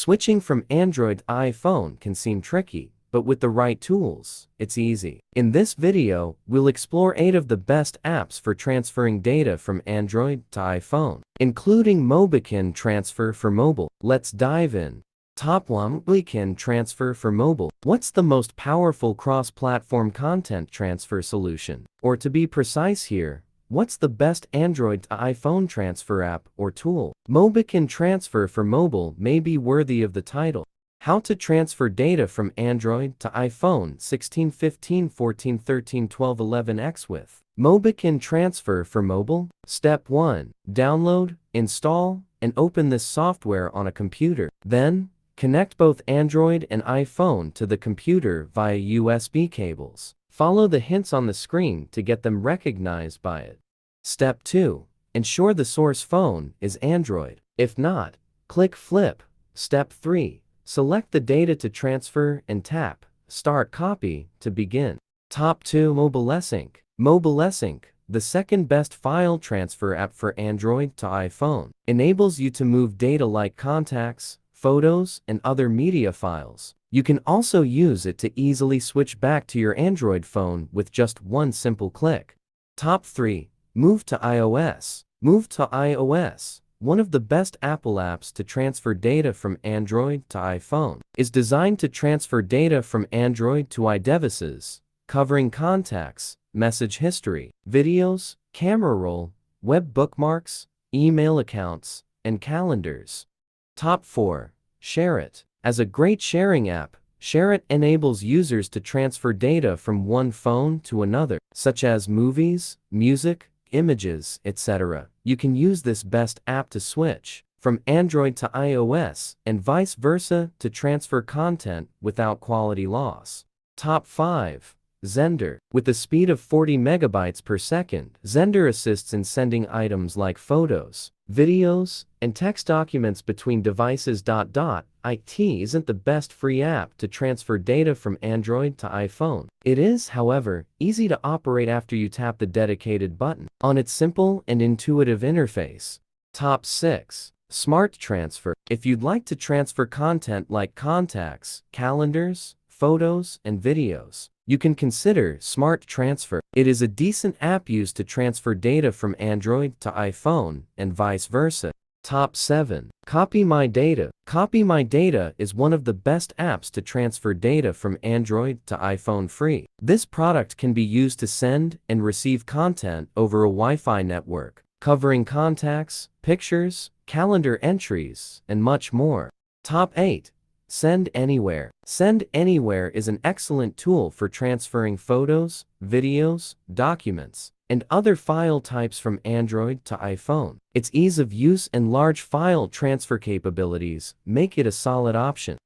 Switching from Android to iPhone can seem tricky, but with the right tools, it's easy. In this video, we'll explore 8 of the best apps for transferring data from Android to iPhone, including MobiKin Transfer for mobile. Let's dive in. Top 1. MobiKin Transfer for mobile. What's the most powerful cross-platform content transfer solution? Or to be precise here, what's the best Android to iPhone transfer app or tool? MobiKin Transfer for mobile may be worthy of the title. How to transfer data from Android to iPhone 16, 15, 14, 13, 12, 11x with MobiKin Transfer for mobile. Step 1. Download, install, and open this software on a computer. Then, connect both Android and iPhone to the computer via USB cables. Follow the hints on the screen to get them recognized by it. Step 2. Ensure the source phone is Android. If not, click Flip. Step 3. Select the data to transfer and tap Start Copy to begin. Top 2. MobiLink. MobiLink, the second best file transfer app for Android to iPhone, enables you to move data like contacts, photos, and other media files. You can also use it to easily switch back to your Android phone with just one simple click. Top 3. Move to iOS. Move to iOS, one of the best Apple apps to transfer data from Android to iPhone, is designed to transfer data from Android to iDevices, covering contacts, message history, videos, camera roll, web bookmarks, email accounts, and calendars. Top 4. SHAREit. As a great sharing app, SHAREit enables users to transfer data from one phone to another, such as movies, music, images, etc. You can use this best app to switch from Android to iOS and vice versa to transfer content without quality loss. Top 5. Xender. With a speed of 40 megabytes per second, Xender assists in sending items like photos, videos, and text documents between devices. It isn't the best free app to transfer data from Android to iPhone. It is, however, easy to operate after you tap the dedicated button on its simple and intuitive interface. Top 6. Smart Transfer. If you'd like to transfer content like contacts, calendars, photos, and videos, you can consider Smart Transfer. It is a decent app used to transfer data from Android to iPhone and vice versa. Top 7. Copy My Data. Copy My Data is one of the best apps to transfer data from Android to iPhone free. This product can be used to send and receive content over a Wi-Fi network, covering contacts, pictures, calendar entries, and much more. Top 8. Send Anywhere. Send Anywhere is an excellent tool for transferring photos, videos, documents, and other file types from Android to iPhone. Its ease of use and large file transfer capabilities make it a solid option.